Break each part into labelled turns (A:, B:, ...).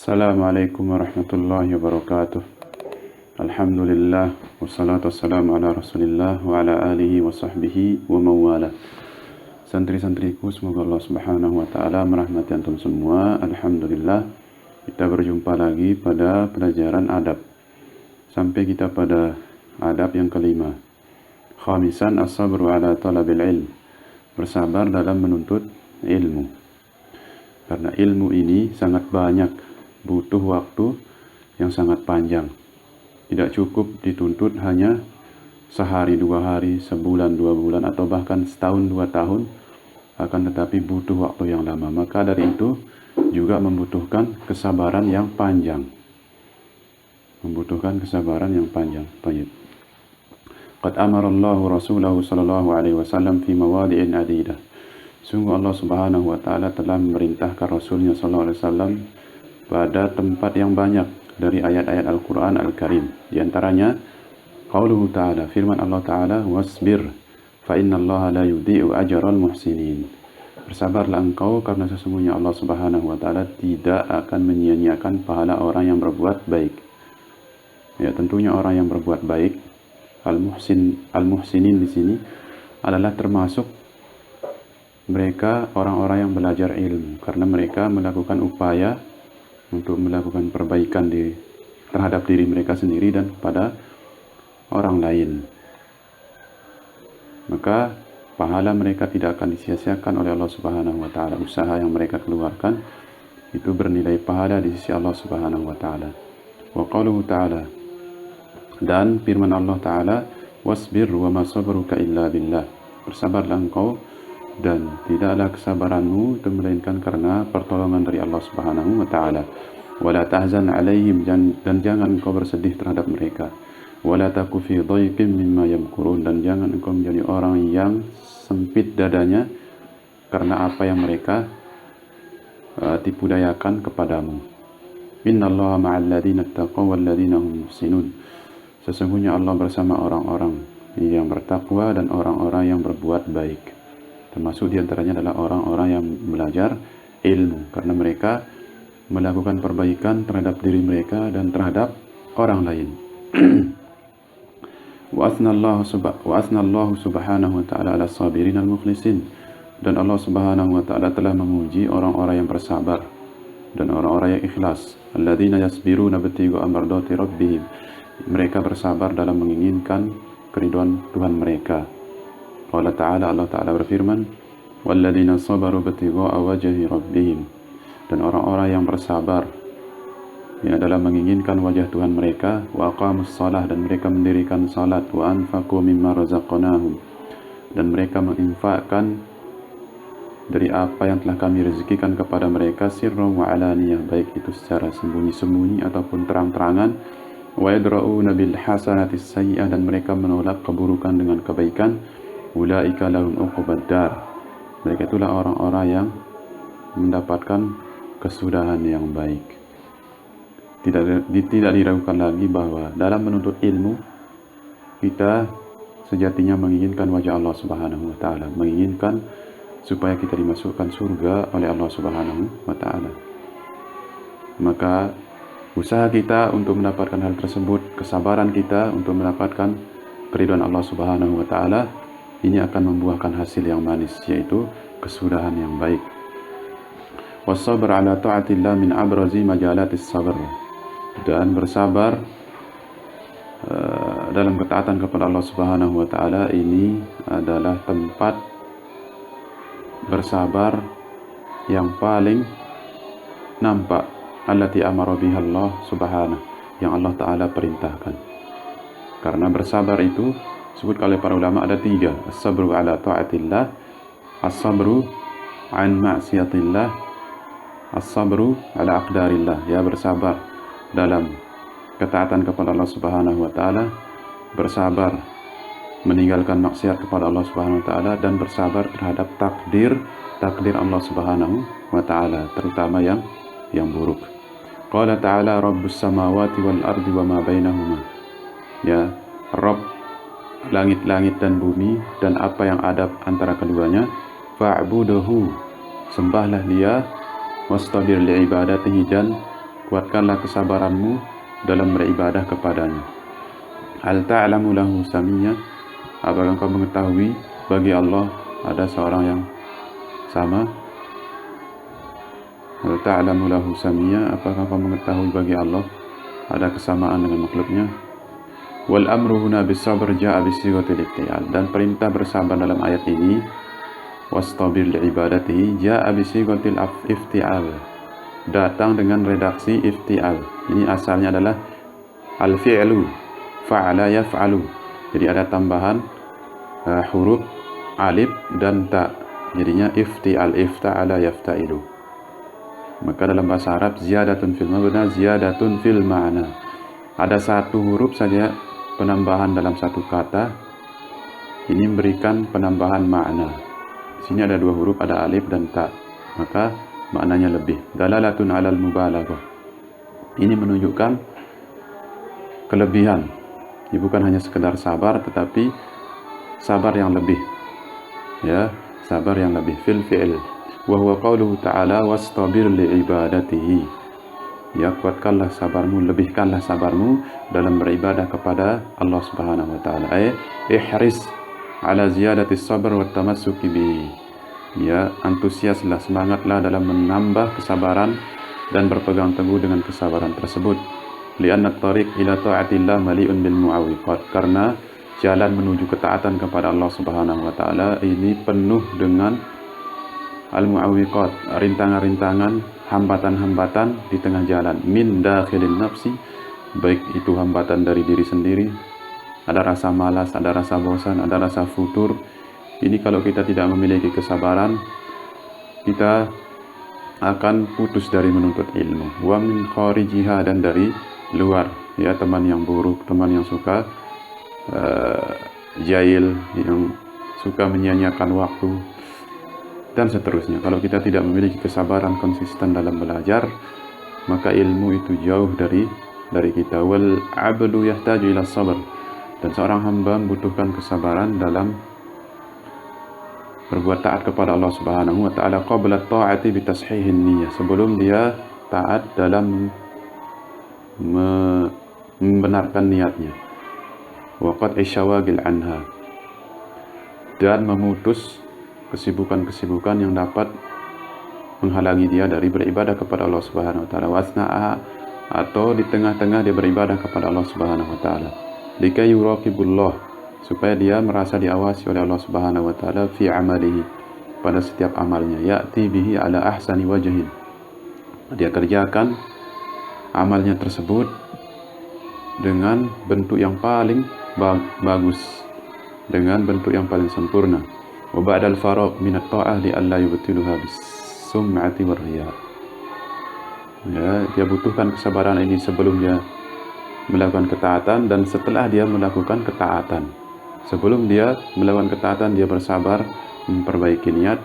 A: Assalamualaikum warahmatullahi wabarakatuh. Alhamdulillah wassalatu wassalamu ala Rasulillah wa ala alihi wa sahbihi wa mawala. Santri-santriku, semoga Allah Subhanahu wa taala merahmati antum semua. Alhamdulillah, kita berjumpa lagi pada pelajaran adab. Sampai kita pada adab yang kelima. Khamisan as-sabru ala talabil ilm. Bersabar dalam menuntut ilmu. Karena ilmu ini sangat banyak, butuh waktu yang sangat panjang. Tidak cukup dituntut hanya sehari, 2 hari, sebulan, 2 bulan, atau bahkan setahun, 2 tahun. Akan tetapi butuh waktu yang lama. Maka dari itu juga membutuhkan kesabaran yang panjang. Baik. Qad amarallahu rasulahu sallallahu alaihi wasallam fi mawadi'in adidah. Sungguh Allah Subhanahu wa taala telah memerintahkan Rasulnya sallallahu alaihi wasallam pada tempat yang banyak dari ayat-ayat Al-Quran Al-Karim. Di antaranya qauluhu ta'ala, firman Allah Ta'ala, wasbir fa innallaha la yudhi'u ajral muhsinin. Bersabarlah engkau karena sesungguhnya Allah Subhanahu wa taala tidak akan menyia-nyiakan pahala orang yang berbuat baik. Ya, tentunya orang yang berbuat baik, al-muhsinin di sini adalah termasuk mereka orang-orang yang belajar ilmu, karena mereka melakukan upaya untuk melakukan perbaikan terhadap diri mereka sendiri dan pada orang lain. Maka pahala mereka tidak akan disia-siakan oleh Allah Subhanahu wa taala. Usaha yang mereka keluarkan itu bernilai pahala di sisi Allah Subhanahu wa taala. Wa qauluhu ta'ala, dan firman Allah Ta'ala, wasbir wa ma sabruka illa billah. Bersabarlah engkau dan tidaklah kesabaranmu itu melainkan karena pertolongan dari Allah Subhanahu wa taala. Wala tahzan alaihim, dan jangan engkau bersedih terhadap mereka. Wala taku fi dhaiqin mimma yamkurun, dan jangan engkau menjadi orang yang sempit dadanya karena apa yang mereka tipu dayakan kepadamu. Innallaha ma'al ladzina taqaw wal ladzina hum muhsinun. Sesungguhnya Allah bersama orang-orang yang bertakwa dan orang-orang yang berbuat baik. Termasuk diantaranya adalah orang-orang yang belajar ilmu, karena mereka melakukan perbaikan terhadap diri mereka dan terhadap orang lain. Wa asnallahu subhanahu wa ta'ala ala sabirin al-mukhlisin. Dan Allah Subhanahu wa ta'ala telah memuji orang-orang yang bersabar dan orang-orang yang ikhlas. Alladzina yasbiruna ibtigha'a mardati rabbihim. Mereka bersabar dalam menginginkan keridhaan Tuhan mereka. Allah Ta'ala, Allah Ta'ala berfirman, walladzina sabaru ibtigha'a wajhi rabbihim. Dan orang-orang yang bersabar ini adalah menginginkan wajah Tuhan mereka, wa aqamus shalah, dan mereka mendirikan salat, wa anfaqu mimma razaqnahum, dan mereka menginfakkan dari apa yang telah kami rezekikan kepada mereka, sirran wa alaniyah, baik itu secara sembunyi-sembunyi ataupun terang-terangan, wa yadra'una bil hasanatis sayyi'ah, dan mereka menolak keburukan dengan kebaikan. Ulaika lahum uqubad dar. Mereka itulah orang-orang yang mendapatkan kesudahan yang baik. Tidak diragukan lagi bahwa dalam menuntut ilmu kita sejatinya menginginkan wajah Allah Subhanahu wa taala, menginginkan supaya kita dimasukkan surga oleh Allah Subhanahu wa taala. Maka usaha kita untuk mendapatkan hal tersebut, kesabaran kita untuk mendapatkan keridhaan Allah Subhanahu wa taala, ini akan membuahkan hasil yang manis, yaitu kesudahan yang baik. Wasabr ala ta'atillah min abrazi majalatis sabr. Dan bersabar dalam ketaatan kepada Allah Subhanahu wa taala ini adalah tempat bersabar yang paling nampak, allati amara biha Allah Subhanahu, yang Allah Ta'ala perintahkan. Karena bersabar itu disebut oleh para ulama ada 3. As-sabru ala ta'atillah, as-sabru an ma'siyatillah, as-sabru ala aqdarillah. Ya, bersabar dalam ketaatan kepada Allah Subhanahu wa taala, bersabar meninggalkan maksiat kepada Allah Subhanahu wa taala, dan bersabar terhadap takdir Allah Subhanahu wa taala, terutama yang buruk. Qala ta'ala rabbus samawati wal ardi wa ma bainahuma. Ya, Rabb langit-langit dan bumi dan apa yang ada antara keduanya. Fa'buduhu, sembahlah dia, wastabir li'ibadatihi, dan kuatkanlah kesabaranmu dalam beribadah kepadanya. Hal ta'lamu lahu samiyya, apakah kau mengetahui bagi Allah ada seorang yang sama? Hal ta'lamu lahu samiyya, apakah kau mengetahui bagi Allah ada kesamaan dengan makhluknya? Wal amru huna bis-sabr ja'a bisighatil iftial, dan perintah bersabar dalam ayat ini wastabir li'ibadatihi ja'a bisighatil iftial, datang dengan redaksi iftial. Ini asalnya adalah al-fi'lu, fa'ala yaf'alu, jadi ada tambahan huruf alif dan ta, jadinya iftial, ifta'ala yafta'ilu. Maka dalam bahasa Arab ziyadatun fil mabna ziyadatun fil ma'na, ada satu huruf saja penambahan dalam satu kata, ini memberikan penambahan makna. Di sini ada dua huruf, ada alif dan ta, maka maknanya lebih. Dalalatun 'alal mubalaghah, ini menunjukkan kelebihan. Ini bukan hanya sekedar sabar, tetapi sabar yang lebih, ya, sabar yang lebih fil fi'il. Wa huwa qauluhu ta'ala wastabir li'ibadatihi, ya, kuatkanlah sabarmu, lebihkanlah sabarmu dalam beribadah kepada Allah Subhanahu wa taala. Ihris ala ziyadati sabr wa tamassuki bihi, ya, antusiaslah, semangatlah dalam menambah kesabaran dan berpegang teguh dengan kesabaran tersebut. Lianna at-tariq ila ta'atillah mali'un bil mu'awwiqat, karena jalan menuju ketaatan kepada Allah Subhanahu wa taala ini penuh dengan al-mu'awwiqat, rintangan-rintangan, hambatan-hambatan di tengah jalan. Min dakhilin nafsi, baik itu hambatan dari diri sendiri, ada rasa malas, ada rasa bosan, ada rasa futur. Ini kalau kita tidak memiliki kesabaran, kita akan putus dari menuntut ilmu. Wa min kharijiha, dan dari luar, ya, teman yang buruk, teman yang suka jahil, yang suka menyia-nyiakan waktu, dan seterusnya. Kalau kita tidak memiliki kesabaran konsisten dalam belajar, maka ilmu itu jauh dari kita. Wal abdu yahtaju ila sabr, dan seorang hamba membutuhkan kesabaran dalam berbuat taat kepada Allah Subhanahu wa taala qabla ta'ati bi tashihin niyyah, sebelum dia taat dalam membenarkan niatnya. Wa qat'i syawagil anha, dan memutus kesibukan-kesibukan yang dapat menghalangi dia dari beribadah kepada Allah Subhanahu wa taala. Wasna'a, atau di tengah-tengah dia beribadah kepada Allah Subhanahu wa taala. Likai yuraqibullah, supaya dia merasa diawasi oleh Allah Subhanahu wa taala fi amalihi, pada setiap amalnya. Ya'ti bihi ala ahsani wajhin, dia kerjakan amalnya tersebut dengan bentuk yang paling bagus, dengan bentuk yang paling sempurna. Wa ba'dal faragh min at-ta'ah li alla yubtiluha bis-sum'ati war-riya, ya, dia butuhkan kesabaran ini sebelum dia melakukan ketaatan, dan setelah dia melakukan ketaatan. Sebelum dia melakukan ketaatan, dia bersabar memperbaiki niat,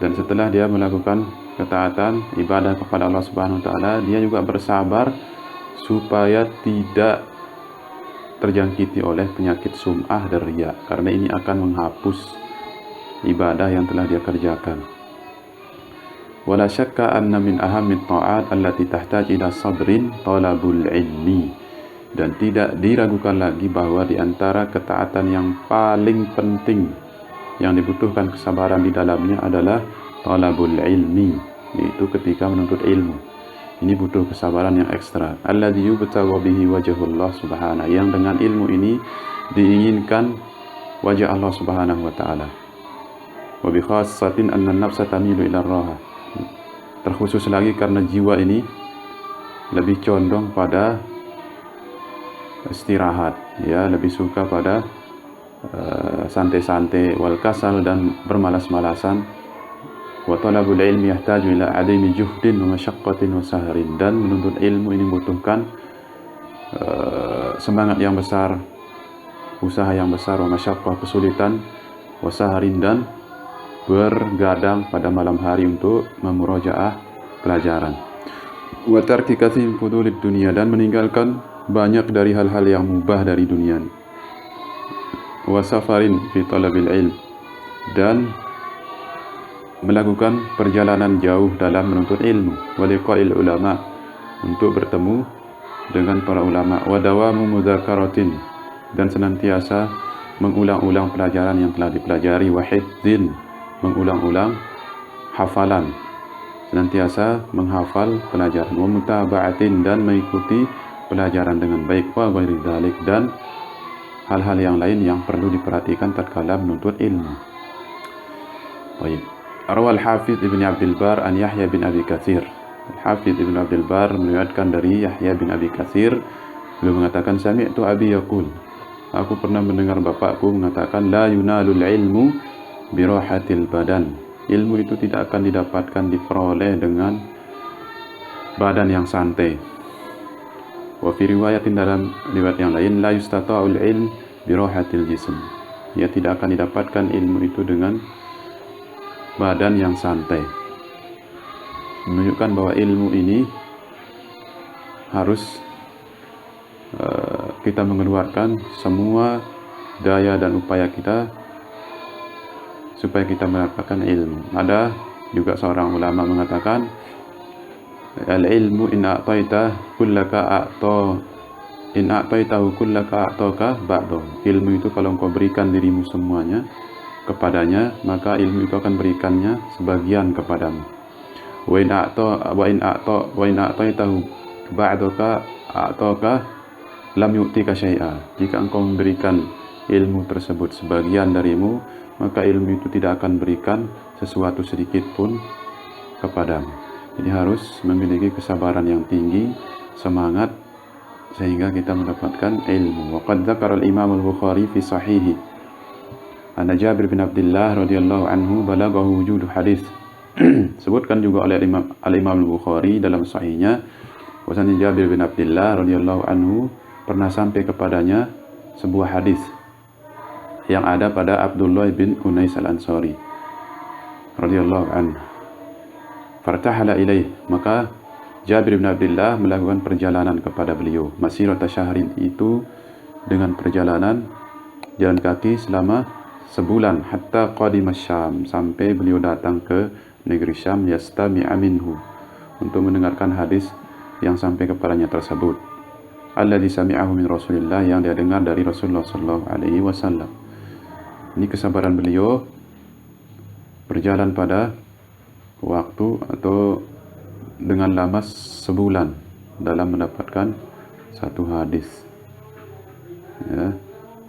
A: dan setelah dia melakukan ketaatan ibadah kepada Allah Subhanahu wa taala, dia juga bersabar supaya tidak terjangkiti oleh penyakit sum'ah dan riya, karena ini akan menghapus ibadah yang telah dia kerjakan. Wala syakka anna min ahammit ta'at allati tahtaj ila sabrin talabul ilmi, dan tidak diragukan lagi bahwa di antara ketaatan yang paling penting yang dibutuhkan kesabaran di dalamnya adalah talabul ilmi, yaitu ketika menuntut ilmu. Ini butuh kesabaran yang ekstra. Alladzi yubtagha bihi wajhullah subhanahu, yang dengan ilmu ini diinginkan wajah Allah Subhanahu wa taala. Wa bi khassatin anna an-nafsa tamilu ila ar-raha, terkhusus lagi karena jiwa ini lebih condong pada istirahat, ya, lebih suka pada santai-santai, wal kasal, dan bermalas-malasan. Wa talabul ilmi yahtaju ila adami juhdin wa masyaqqatin wa sahrin, dan menuntut ilmu ini membutuhkan semangat yang besar, usaha yang besar, wa masyaqqah, kesulitan, wa sahrin, dan bergadang pada malam hari untuk memurajaah pelajaran. Wa tarki katsir fudulid dunya, dan meninggalkan banyak dari hal-hal yang mubah dari dunia. Wa safarin fi talabil ilm, dan melakukan perjalanan jauh dalam menuntut ilmu. Wa liqa'il ulama untuk bertemu dengan para ulama. Wa dawamu mudzakaratin, dan senantiasa mengulang-ulang pelajaran yang telah dipelajari. Wa hifdzin, mengulang-ulang hafalan, senantiasa menghafal pelajaran. Wa mutaba'atin, dan mengikuti pelajaran dengan baik. Wa ghairi dzalik, dan hal-hal yang lain yang perlu diperhatikan tatkala menuntut ilmu. Baik. Rawal Hafidz Ibn Abdul Bar an Yahya bin Abi Katsir. Hafidz Ibn Abdul Bar meriwayatkan dari Yahya bin Abi Katsir, beliau mengatakan, sami'tu abi yaqul, aku pernah mendengar bapakku mengatakan, la yunalul ilmu birahatil badan, ilmu itu tidak akan didapatkan, diperoleh dengan badan yang santai. Wa fi riwayatin, dalam riwayat yang lain, la yustata'ul ilm birahatil jism, ya tidak akan didapatkan ilmu itu dengan badan yang santai, menunjukkan bahwa ilmu ini harus kita mengeluarkan semua daya dan upaya kita supaya kita mendapatkan ilmu. Ada juga seorang ulama mengatakan, al-ilmu in a'taitahu kullaka a'taka ba'dahu. Ilmu itu kalau engkau berikan dirimu semuanya kepadanya, maka ilmu itu akan berikannya sebagian kepadamu. Wa in a'taitahu ba'daka a'taka lam yu'tika syai'a. Jika engkau memberikan ilmu tersebut sebagian darimu, maka ilmu itu tidak akan berikan sesuatu sedikit pun kepadamu. Jadi harus memiliki kesabaran yang tinggi, semangat, sehingga kita mendapatkan ilmu. Wa qad dzakara al-Imam al-Bukhari fi sahihi Anna Jabir bin Abdullah radhiyallahu anhu balaghahu wujudu hadis. Sebutkan juga oleh al-Imam al-Bukhari dalam sahihnya, bahwasanya Jabir bin Abdullah radhiyallahu anhu pernah sampai kepadanya sebuah hadis yang ada pada Abdullah bin Unais al-Ansari radhiyallahu anhu. Fartahala ilaih, maka Jabir bin Abdullah melakukan perjalanan kepada beliau. Masirata syahrin, itu dengan perjalanan jalan kaki selama sebulan, hatta qadima Syam, sampai beliau datang ke negeri Syam, yastami'a minhu, untuk mendengarkan hadis yang sampai kepadanya tersebut. Alladzi sami'ahu min Rasulillah, yang dia dengar dari Rasulullah sallallahu alaihi wasallam. Ini kesabaran beliau berjalan pada waktu atau dengan lama sebulan dalam mendapatkan satu hadis. Ya.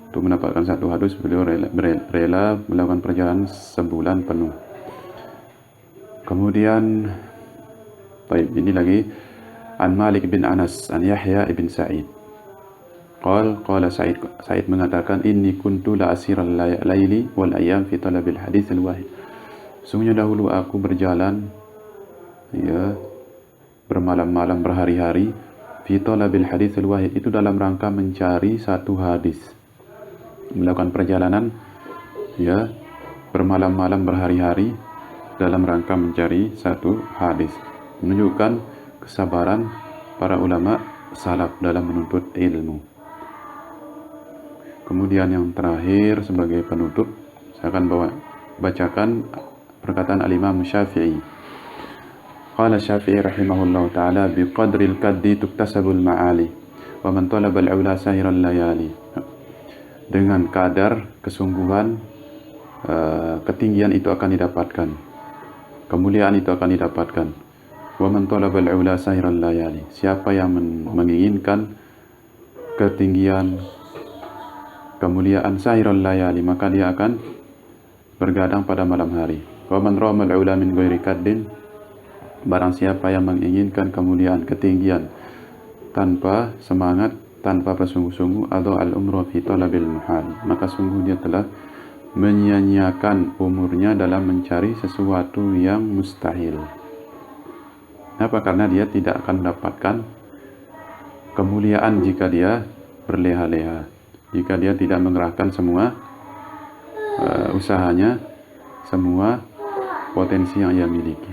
A: Untuk mendapatkan satu hadis, beliau rela melakukan perjalanan sebulan penuh. Kemudian, ini lagi, an Malik bin Anas an Yahya ibn Sa'id. Qala Sa'id mengatakan, inni kuntu la asiral laili wal ayyam fi talabil hadis al-wahid. Sungguhnya dahulu aku berjalan, ya, bermalam-malam, berhari-hari, fi talabil hadis al-wahid, itu dalam rangka mencari satu hadis. Melakukan perjalanan, ya, bermalam-malam, berhari-hari dalam rangka mencari satu hadis, menunjukkan kesabaran para ulama salaf dalam menuntut ilmu. Kemudian yang terakhir sebagai penutup, saya akan bacakan perkataan al-Imam Syafi'i. Qala Syafi'i rahimahullahu ta'ala, biqadril kaddi tuktasabul ma'ali, wa man talaba al-ula sahiral layali. Dengan kadar kesungguhan, ketinggian itu akan didapatkan, kemuliaan itu akan didapatkan. Wa man talaba al-ula sahiral layali, siapa yang menginginkan ketinggian, kemuliaan, sahiral layali, maka dia akan bergadang pada malam hari. Wa man rama al-ula min ghairi kaddin, barang siapa yang menginginkan kemuliaan, ketinggian tanpa semangat, tanpa bersungguh-sungguh, atau al-umru fi talabil muhal, maka sungguh dia telah menyia-nyiakan umurnya dalam mencari sesuatu yang mustahil. Kenapa? Karena dia tidak akan mendapatkan kemuliaan jika dia berleha-leha, jika dia tidak mengerahkan semua usahanya, semua potensi yang ia miliki.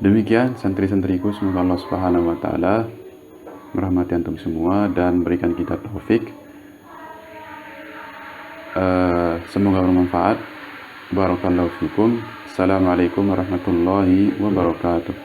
A: Demikian santri-santriku, semoga Allah Subhanahu wa taala merahmati antum semua dan berikan kita taufik. Semoga bermanfaat. Barakallahu fikum. Assalamualaikum warahmatullahi wabarakatuh.